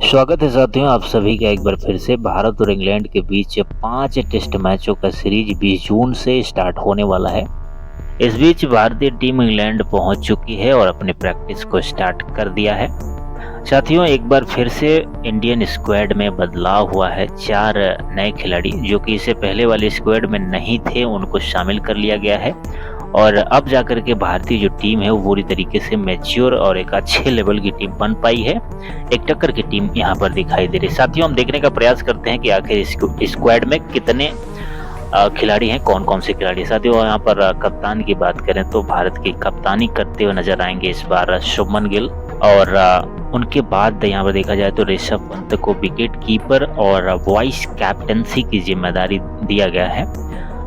स्वागत है साथियों, आप सभी का एक बार फिर से। भारत और इंग्लैंड के बीच 5 टेस्ट मैचों का सीरीज 20 जून से स्टार्ट होने वाला है। इस बीच भारतीय टीम इंग्लैंड पहुंच चुकी है और अपनी प्रैक्टिस को स्टार्ट कर दिया है। साथियों, एक बार फिर से इंडियन स्क्वाड में बदलाव हुआ है। 4 नए खिलाड़ी जो कि इससे पहले वाले स्क्वाड में नहीं थे, उनको शामिल कर लिया गया है और अब जाकर के भारतीय जो टीम है वो पूरी तरीके से मैच्योर और एक अच्छे लेवल की टीम बन पाई है। एक टक्कर की टीम यहाँ पर दिखाई दे रही है। साथियों, हम देखने का प्रयास करते हैं कि आखिर इस स्क्वाड में कितने खिलाड़ी हैं, कौन कौन से खिलाड़ी। साथियों, यहाँ पर कप्तान की बात करें तो भारत की कप्तानी करते हुए नजर आएंगे इस बार शुभमन गिल और उनके बाद यहाँ पर देखा जाए तो ऋषभ पंत को विकेट कीपर और वाइस कैप्टनसी की जिम्मेदारी दिया गया है।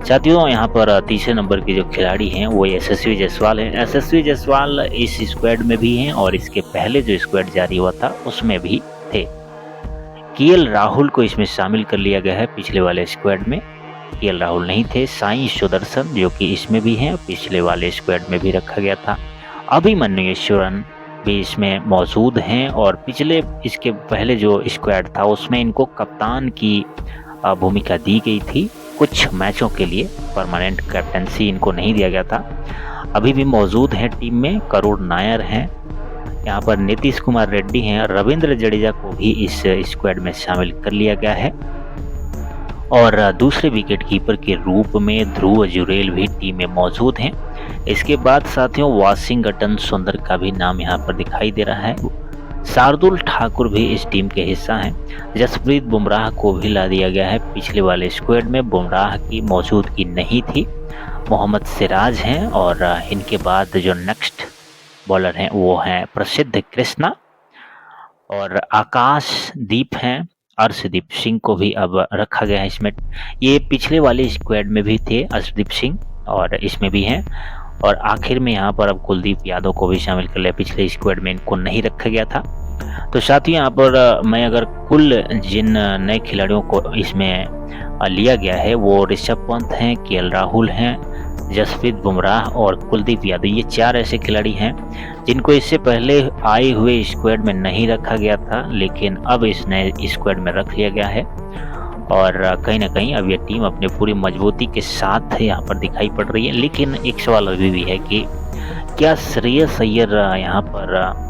साथियों, यहाँ पर तीसरे नंबर के जो खिलाड़ी हैं वो यशस्वी जायसवाल हैं। यशस्वी जायसवाल इस स्क्वाड में भी हैं और इसके पहले जो स्क्वाड जारी हुआ था उसमें भी थे। केएल राहुल को इसमें शामिल कर लिया गया है। पिछले वाले स्क्वाड में केएल राहुल नहीं थे। साई सुदर्शन जो कि इसमें भी हैं, पिछले वाले स्क्वाड में भी रखा गया था। अभिमन्यु ईश्वरन भी इसमें मौजूद हैं और पिछले इसके पहले जो स्क्वाड था उसमें इनको कप्तान की भूमिका दी गई थी। कुछ मैचों के लिए परमानेंट कैप्टनसी इनको नहीं दिया गया था। अभी भी मौजूद हैं टीम में। करुण नायर हैं, यहाँ पर नीतीश कुमार रेड्डी हैं, रविंद्र जडेजा को भी इस स्क्वाड में शामिल कर लिया गया है और दूसरे विकेट कीपर के रूप में ध्रुव जुरेल भी टीम में मौजूद हैं। इसके बाद साथियों, वाशिंगटन सुंदर का भी नाम यहाँ पर दिखाई दे रहा है। शार्दुल ठाकुर भी इस टीम के हिस्सा हैं। जसप्रीत बुमराह को भी ला दिया गया है। पिछले वाले स्क्वाड में बुमराह की मौजूदगी नहीं थी। मोहम्मद सिराज हैं और इनके बाद जो नेक्स्ट बॉलर हैं वो हैं प्रसिद्ध कृष्णा और आकाशदीप हैं। अर्शदीप सिंह को भी अब रखा गया है इसमें। ये पिछले वाले स्क्वाड में भी थे अर्शदीप सिंह और इसमें भी हैं। और आखिर में यहाँ पर अब कुलदीप यादव को भी शामिल कर लिया। पिछले स्क्वाड में इनको नहीं रखा गया था। तो साथ ही यहाँ पर मैं अगर कुल जिन नए खिलाड़ियों को इसमें लिया गया है वो ऋषभ पंत हैं, केएल राहुल हैं, जसप्रीत बुमराह और कुलदीप यादव। ये 4 ऐसे खिलाड़ी हैं जिनको इससे पहले आए हुए स्क्वाड में नहीं रखा गया था, लेकिन अब इस नए स्क्वाड में रख लिया गया है और कहीं ना कहीं अब ये टीम अपने पूरी मजबूती के साथ यहाँ पर दिखाई पड़ रही है। लेकिन एक सवाल अभी भी है कि क्या श्रेयस अय्यर यहाँ पर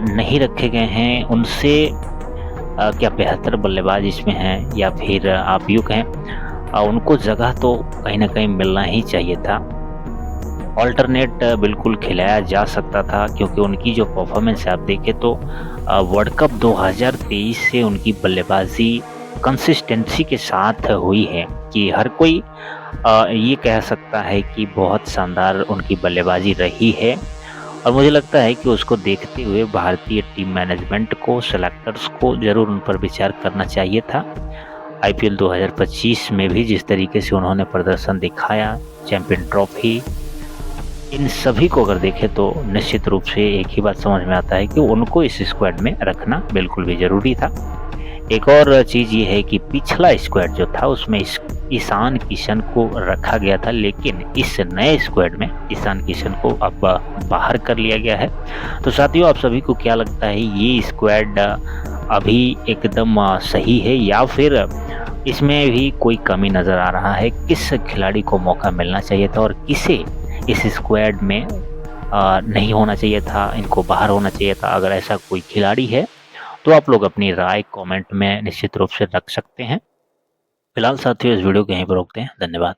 नहीं रखे गए हैं? उनसे क्या बेहतर बल्लेबाज इसमें हैं या फिर आप यूँ कहें उनको जगह तो कहीं ना कहीं मिलना ही चाहिए था। ऑल्टरनेट बिल्कुल खिलाया जा सकता था क्योंकि उनकी जो परफॉर्मेंस आप देखें तो वर्ल्ड कप 2023 से उनकी बल्लेबाजी कंसिस्टेंसी के साथ हुई है कि हर कोई ये कह सकता है कि बहुत शानदार उनकी बल्लेबाजी रही है। और मुझे लगता है कि उसको देखते हुए भारतीय टीम मैनेजमेंट को, सेलेक्टर्स को ज़रूर उन पर विचार करना चाहिए था। आईपीएल 2025 में भी जिस तरीके से उन्होंने प्रदर्शन दिखाया, चैंपियन ट्रॉफी, इन सभी को अगर देखें तो निश्चित रूप से एक ही बात समझ में आता है कि उनको इस स्क्वाड में रखना बिल्कुल भी ज़रूरी था। एक और चीज़ ये है कि पिछला स्क्वाड जो था उसमें ईशान किशन को रखा गया था, लेकिन इस नए स्क्वाड में ईशान किशन को अब बाहर कर लिया गया है। तो साथियों, आप सभी को क्या लगता है, ये स्क्वाड अभी एकदम सही है या फिर इसमें भी कोई कमी नज़र आ रहा है? किस खिलाड़ी को मौका मिलना चाहिए था और किसे इस स्क्वाड में नहीं होना चाहिए था, इनको बाहर होना चाहिए था? अगर ऐसा कोई खिलाड़ी है तो आप लोग अपनी राय कमेंट में निश्चित रूप से रख सकते हैं। फिलहाल साथियों, इस वीडियो को यहीं पर रोकते हैं। धन्यवाद।